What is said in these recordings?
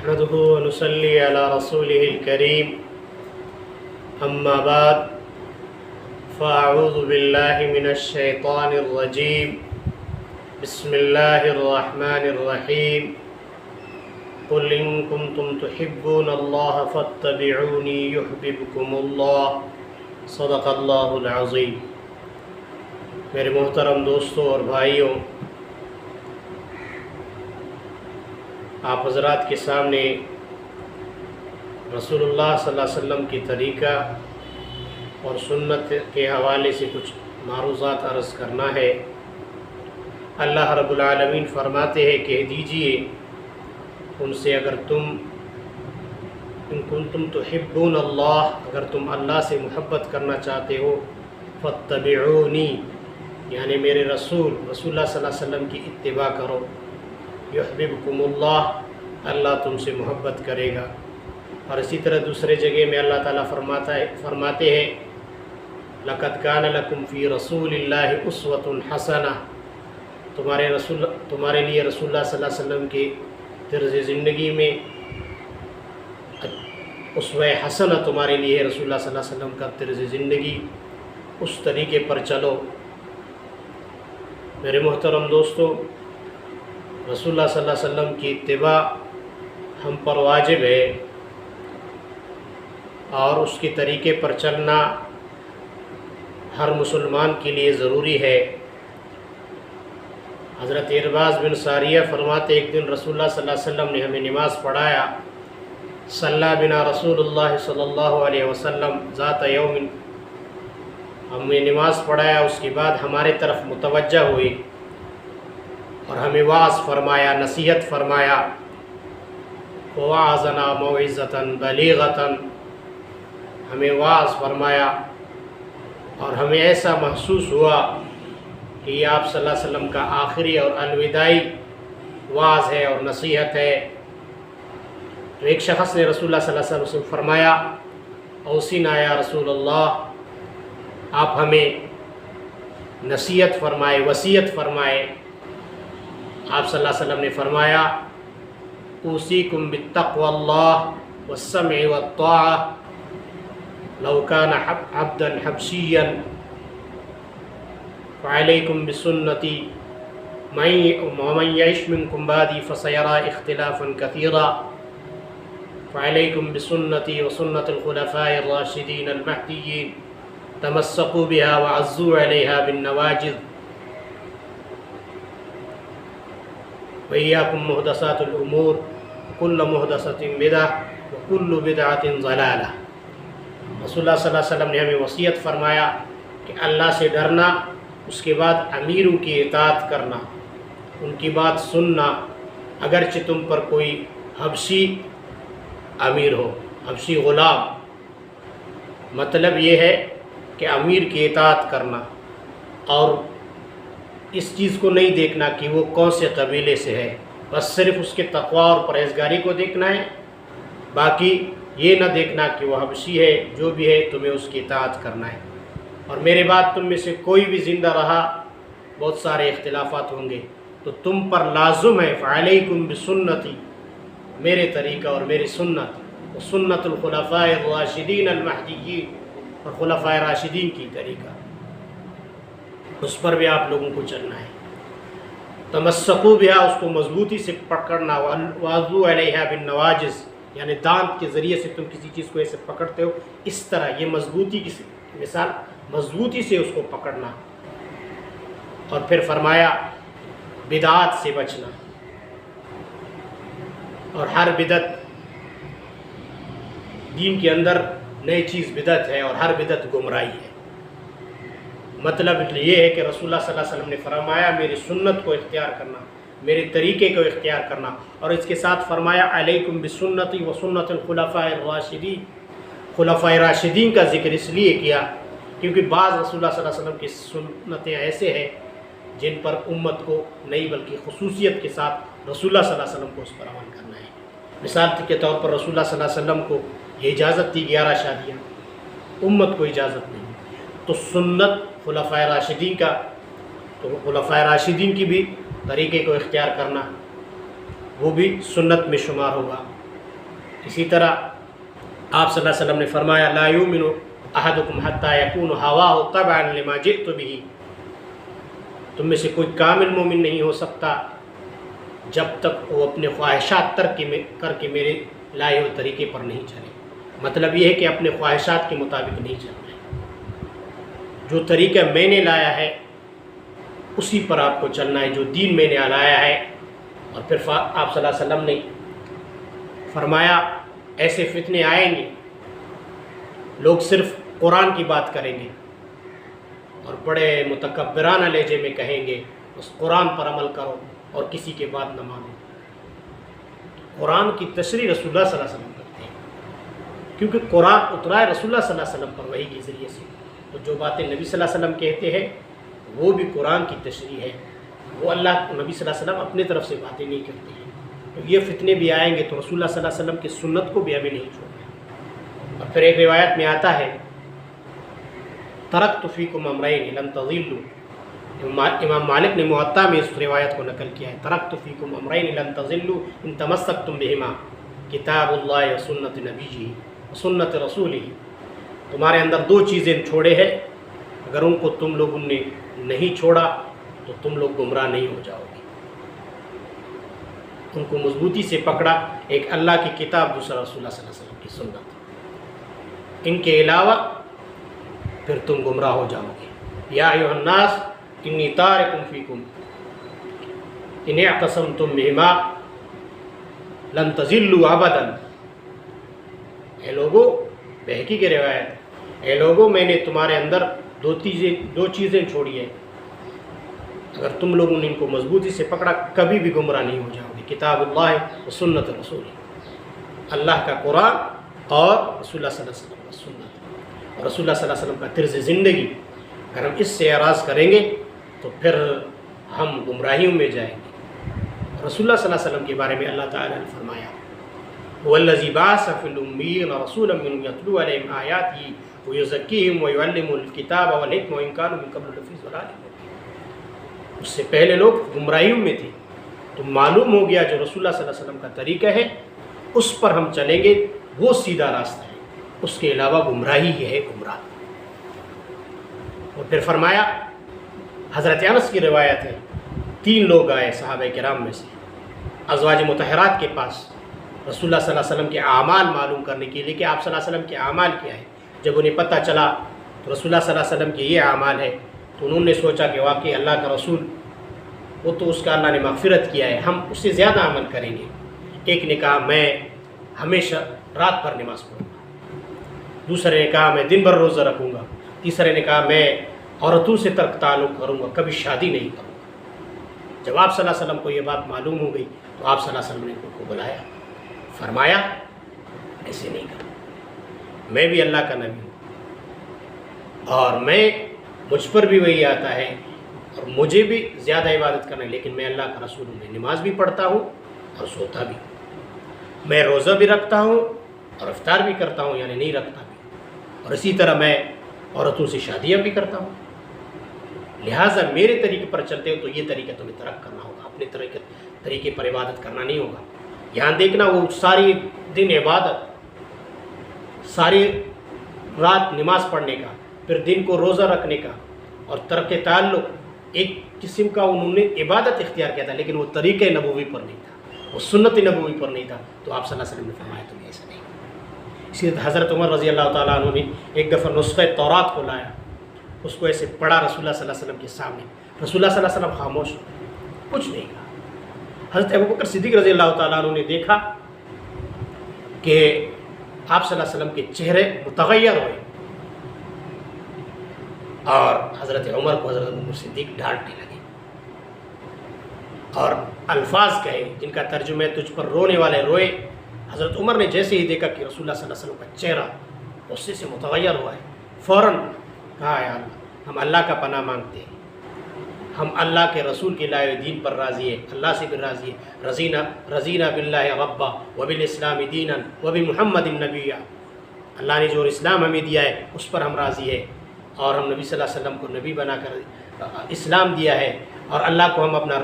نحمده ونصلي على رسوله الكريم أما بعد فأعوذ بالله من الشيطان الرجيم بسم الله الرحمن الرحيم قل إن كنتم تحبون الله فاتبعوني يحببكم الله صدق اللہ العظیم۔ میرے محترم دوستوں اور بھائیوں، آپ حضرات کے سامنے رسول اللہ صلی اللہ علیہ وسلم کی طریقہ اور سنت کے حوالے سے کچھ معروضات عرض کرنا ہے۔ اللہ رب العالمین فرماتے ہیں، کہہ دیجئے ان سے، اگر تم ان کنتم تحبون اللہ، اگر تم اللہ سے محبت کرنا چاہتے ہو، فاتبعونی یعنی میرے رسول اللہ صلی اللہ علیہ وسلم کی اتباع کرو، یحببکم اللہ، اللہ تم سے محبت کرے گا۔ اور اسی طرح دوسرے جگہ میں اللہ تعالیٰ فرماتے ہیں، لَقَدْ كَانَ لَكُمْ فِي رَسُولِ اللَّهِ أُسْوَةٌ حَسَنَةٌ، تمہارے لیے رسول اللہ صلی اللہ علیہ وسلم کے طرز زندگی میں اسوہ حسنہ تمہارے لیے رسول اللہ صلی اللہ علیہ وسلم کا طرز زندگی، اس طریقے پر چلو۔ میرے محترم دوستو، رسول اللہ صلی اللہ علیہ وسلم کی اتباع ہم پر واجب ہے، اور اس کے طریقے پر چلنا ہر مسلمان کے لیے ضروری ہے۔ حضرت ارباز بن ساریہ فرماتے، ایک دن رسول اللہ صلی اللہ علیہ وسلم نے ہمیں نماز پڑھایا، صلی بنا رسول اللہ صلی اللہ علیہ وسلم ذات یوم، ہمیں نماز پڑھایا، اس کے بعد ہمارے طرف متوجہ ہوئی اور ہمیں واعظ فرمایا، نصیحت فرمایا، وَوَعَظَنَا مَوْعِظَةً بَلِيغَةً، ہمیں واعظ فرمایا، اور ہمیں ایسا محسوس ہوا کہ یہ آپ صلی اللہ علیہ وسلم کا آخری اور الوداعی واعظ ہے اور نصیحت ہے۔ تو ایک شخص نے رسول اللہ صلی اللہ علیہ وسلم سے فرمایا، اوصینا یا رسول اللہ، آپ ہمیں نصیحت فرمائے، وصیت فرمائے۔ آپ صلی اللہ علیہ وسلم نے فرمایا، اوصیکم بالتقوی اللہ والسمع والطاعہ لو کان عبدا حبشیا فعلیکم بسنتی ومن یعش منکم بعدی فسیری اختلافا کثیرا فعلیکم بسنتی وسنت الخلفاء الراشدین المہدیین تمسکوا بها وعضوا علیہا بالنواجذ وإياكم محدثات الأمور كل محدثة بدعة وكل بدعة ضلالة۔ رسول اللہ صلی اللہ علیہ وسلم نے ہمیں وصیت فرمایا کہ اللہ سے ڈرنا، اس کے بعد امیروں کی اطاعت کرنا، ان کی بات سننا، اگرچہ تم پر کوئی حبشی امیر ہو، حبشی غلام۔ مطلب یہ ہے کہ امیر کی اطاعت کرنا، اور اس چیز کو نہیں دیکھنا کہ وہ کون سے قبیلے سے ہے، بس صرف اس کے تقوی اور پرہیزگاری کو دیکھنا ہے، باقی یہ نہ دیکھنا کہ وہ حبشی ہے، جو بھی ہے تمہیں اس کی اطاعت کرنا ہے۔ اور میرے بعد تم میں سے کوئی بھی زندہ رہا، بہت سارے اختلافات ہوں گے، تو تم پر لازم ہے، فعلیکم بسنتی، میرے طریقہ اور میری سنت، سنت الخلفاء الراشدین المہدیین، اور خلفاء راشدین کی طریقہ، اس پر بھی آپ لوگوں کو چلنا ہے۔ تمسکوا بہا، اس کو مضبوطی سے پکڑنا، وعضوا علیہا بالنواجذ یعنی دانت کے ذریعے سے تم کسی چیز کو ایسے پکڑتے ہو، اس طرح یہ مضبوطی کی مثال، مضبوطی سے اس کو پکڑنا۔ اور پھر فرمایا بدعات سے بچنا، اور ہر بدعت دین کے اندر نئی چیز بدعت ہے، اور ہر بدعت گمراہی ہے۔ مطلب یہ ہے کہ رسول اللہ صلی اللہ علیہ وسلم نے فرمایا میری سنت کو اختیار کرنا، میرے طریقے کو اختیار کرنا، اور اس کے ساتھ فرمایا علیکم بسنتی و سنت الخلفاء الراشدین۔ خلفاء راشدین کا ذکر اس لیے کیا کیونکہ بعض رسول اللہ صلی اللہ علیہ وسلم کی سنتیں ایسے ہیں جن پر امت کو نہیں بلکہ خصوصیت کے ساتھ رسول اللہ صلی اللہ علیہ وسلم کو اس پر عمل کرنا ہے۔ مثال کے طور پر رسول اللہ صلی اللہ علیہ وسلم کو یہ اجازت تھی 11 شادیاں، امت کو اجازت نہیں، تو سنت خلفاء راشدین کا، تو خلفاء راشدین کی بھی طریقے کو اختیار کرنا وہ بھی سنت میں شمار ہوگا۔ اسی طرح آپ صلی اللہ علیہ وسلم نے فرمایا لا یؤمن احدکم حتی یکون ہواہ تبعا لما جئت بہ، تم میں سے کوئی کامل مومن نہیں ہو سکتا جب تک وہ اپنے خواہشات ترک کر کے میرے لائے ہوئے طریقے پر نہیں چلے۔ مطلب یہ ہے کہ اپنے خواہشات کے مطابق نہیں چلنا ہے، جو طریقہ میں نے لایا ہے اسی پر آپ کو چلنا ہے، جو دین میں نے لایا ہے۔ اور پھر آپ صلی اللہ علیہ وسلم نے فرمایا ایسے فتنے آئیں گے، لوگ صرف قرآن کی بات کریں گے اور بڑے متکبرانہ لہجے میں کہیں گے اس قرآن پر عمل کرو اور کسی کے بات نہ مانو۔ قرآن کی تشریح رسول اللہ صلی اللہ علیہ وسلم کرتے ہیں، کیونکہ قرآن اترا ہے رسول اللہ صلی اللہ علیہ وسلم پر وحی کے ذریعے سے، تو جو باتیں نبی صلی اللہ علیہ وسلم کہتے ہیں وہ بھی قرآن کی تشریح ہے، وہ اللہ نبی صلی اللہ علیہ وسلم اپنے طرف سے باتیں نہیں کرتے ہیں۔ تو یہ فتنے بھی آئیں گے تو رسول اللہ صلی اللہ علیہ وسلم کی سنت کو بھی ہمیں نہیں چھوڑنا ہے۔ اور پھر ایک روایت میں آتا ہے ترکت فیکم امرین لن تضلوا، امام مالک نے موطا میں اس روایت کو نقل کیا ہے، ترکت فیکم امرین لن تضلوا ان تمسکتم بہما کتاب اللہ و سنت نبیہ و سنت رسولہ، تمہارے اندر دو چیزیں چھوڑے ہیں، اگر ان کو تم لوگوں نے نہیں چھوڑا تو تم لوگ گمراہ نہیں ہو جاؤ گے۔ ان کو مضبوطی سے پکڑا، ایک اللہ کی کتاب، دوسرا رسول اللہ صلی اللہ علیہ وسلم کی سنت، ان کے علاوہ پھر تم گمراہ ہو جاؤ گے۔ یا ایھا الناس انی تارک فیکم ان اعتصمتم بہما لن تضلوا ابدا، اے لوگو، بہقی کی روایت، اے لوگو میں نے تمہارے اندر دو چیزیں چھوڑی ہیں، اگر تم لوگوں نے ان کو مضبوطی سے پکڑا کبھی بھی گمراہ نہیں ہو جاؤ گے، کتاب اللہ و سنت رسول، اللہ کا قرآن اور رسول اللہ صلی اللہ علیہ وسلم کا سنت، اور رسول اللہ صلی اللہ علیہ وسلم کا طرز زندگی۔ اگر ہم اس سے اعراض کریں گے تو پھر ہم گمراہیوں میں جائیں گے۔ رسول اللہ صلی اللہ علیہ وسلم کے بارے میں اللہ تعالیٰ نے فرمایا وَالَّذِي بَعَثَ فِي الْأُمِّيِّينَ رَسُولًا مِّنْهُمْ يَتْلُو عَلَيْهِمْ آيَاتِهِ وَيُزَكِّيهِمْ وَيُعَلِّمُهُمُ الْكِتَابَ وَالْحِكْمَةَ وَإِن كَانُوا مِن قَبْلُ لَفِي ضَلَالٍ مُّبِينٍ۔ اس سے پہلے لوگ گمراہیوں میں تھے، تو معلوم ہو گیا جو رسول اللہ صلی اللہ علیہ وسلم کا طریقہ ہے اس پر ہم چلیں گے، وہ سیدھا راستہ ہے، اس کے علاوہ گمراہی ہی ہے گمراہ۔ اور پھر فرمایا، حضرت انس کی روایت ہے، 3 لوگ آئے صحابہ کرام میں سے ازواج مطہرات کے پاس رسول اللہ صلی اللہ علیہ وسلم کے اعمال معلوم کرنے کے لیے کہ آپ صلی اللہ علیہ وسلم کے اعمال کیا ہے۔ جب انہیں پتہ چلا تو رسول اللہ صلی اللہ علیہ وسلم کے یہ اعمال ہے تو انہوں نے سوچا کہ واقعی اللہ کا رسول، وہ تو اس کا اللہ نے مغفرت کیا ہے، ہم اس سے زیادہ عمل کریں گے۔ ایک نے کہا میں ہمیشہ رات بھر نماز پڑھوں گا، دوسرے نے کہا میں دن بھر روزہ رکھوں گا، تیسرے نے کہا میں عورتوں سے ترک تعلق کروں گا، کبھی شادی نہیں کروں گا۔ جب آپ صلی اللہ علیہ وسلم کو یہ بات معلوم ہو گئی تو آپ صلی اللہ علیہ وسلم نے ان کو بلایا، فرمایا ایسے نہیں کرو، میں بھی اللہ کا نبی ہوں اور مجھ پر بھی وہی آتا ہے اور مجھے بھی زیادہ عبادت کرنا ہے، لیکن میں اللہ کا رسول ہوں، میں نماز بھی پڑھتا ہوں اور سوتا بھی ہوں، میں روزہ بھی رکھتا ہوں اور افطار بھی کرتا ہوں، یعنی نہیں رکھتا بھی، اور اسی طرح میں عورتوں سے شادیاں بھی کرتا ہوں۔ لہٰذا میرے طریقے پر چلتے ہو تو یہ طریقہ تمہیں ترک کرنا ہوگا، اپنے طریقے پر عبادت کرنا نہیں ہوگا۔ یہاں دیکھنا، وہ ساری دن عبادت، ساری رات نماز پڑھنے کا، پھر دن کو روزہ رکھنے کا اور ترک تعلق، ایک قسم کا انہوں نے عبادت اختیار کیا تھا، لیکن وہ طریقہ نبوی پر نہیں تھا، وہ سنت نبوی پر نہیں تھا، تو آپ صلی اللہ علیہ وسلم نے فرمایا تمہیں ایسا نہیں۔ اسی طرح حضرت عمر رضی اللہ تعالیٰ عنہ نے ایک دفعہ نسخہ تورات کو لایا، اس کو ایسے پڑھا رسول اللہ صلی اللہ علیہ وسلم کے سامنے، رسول اللہ صلی اللہ علیہ وسلم خاموش ہو گئے، کچھ نہیں کہا۔ حضرت ابوبکر صدیق رضی اللہ تعالیٰ عنہ نے دیکھا کہ آپ صلی اللہ علیہ وسلم کے چہرے متغیر ہوئے، اور حضرت عمر کو حضرت ابوبکر صدیق ڈانٹنے لگے اور الفاظ کہے جن کا ترجمہ ہے تجھ پر رونے والے روئے۔ حضرت عمر نے جیسے ہی دیکھا کہ رسول اللہ صلی اللہ علیہ وسلم کا چہرہ غصے سے متغیر ہوا ہے، فوراً کہا یا اللہ، ہم اللہ کا پناہ مانگتے ہیں، ہم اللہ کے رسول کے لائے ہوئے دین پر راضی ہیں، اللہ سے بھی راضی ہے، رضینا باللہ ربا وبالاسلام دینا وبمحمد النبی، اللہ نے جو اسلام ہمیں دیا ہے اس پر ہم راضی ہیں، اور ہم نبی صلی اللہ علیہ وسلم کو نبی بنا کر اسلام دیا ہے، اور اللہ کو ہم اپنا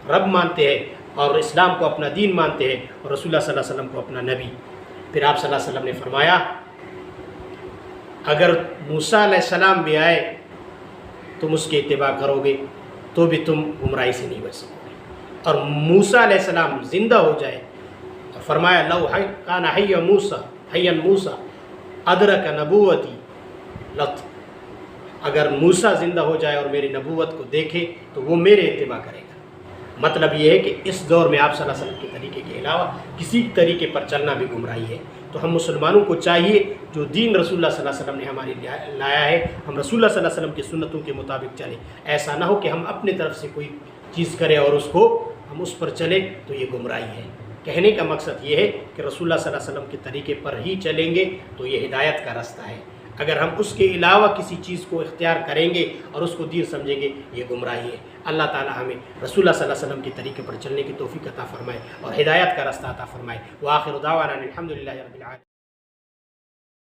رب مانتے ہیں، اور اسلام کو اپنا دین مانتے ہیں اور رسول اللہ صلی اللہ علیہ وسلم کو اپنا نبی۔ پھر آپ صلی اللہ علیہ وسلم نے فرمایا اگر موسیٰ علیہ السلام بھی آئے تم اس کے اتباع کرو گے تو بھی تم گمراہی سے نہیں بچ سکو گے، اور موسیٰ علیہ السلام زندہ ہو جائے، فرمایا لو کان حی موسیٰ ادرک نبوتی لط، اگر موسیٰ زندہ ہو جائے اور میری نبوت کو دیکھے تو وہ میرے اتباع کرے گا۔ مطلب یہ ہے کہ اس دور میں آپ صلی اللہ علیہ وسلم کے طریقے کے علاوہ کسی طریقے پر چلنا بھی گمراہی ہے۔ تو ہم مسلمانوں کو چاہیے جو دین رسول اللہ صلی اللہ علیہ وسلم نے ہمارے لیے لایا ہے ہم رسول اللہ صلی اللہ علیہ وسلم کی سنتوں کے مطابق چلیں۔ ایسا نہ ہو کہ ہم اپنے طرف سے کوئی چیز کریں اور ہم اس پر چلیں تو یہ گمراہی ہے۔ کہنے کا مقصد یہ ہے کہ رسول اللہ صلی اللہ علیہ وسلم کے طریقے پر ہی چلیں گے تو یہ ہدایت کا راستہ ہے۔ اگر ہم اس کے علاوہ کسی چیز کو اختیار کریں گے اور اس کو دین سمجھیں گے یہ گمراہی ہے۔ اللہ تعالی ہمیں رسول اللہ صلی اللہ علیہ وسلم کے طریقے پر چلنے کی توفیق عطا فرمائے اور ہدایت کا راستہ عطا فرمائے۔ وآخر دعوانا الحمدللہ رب العالمین۔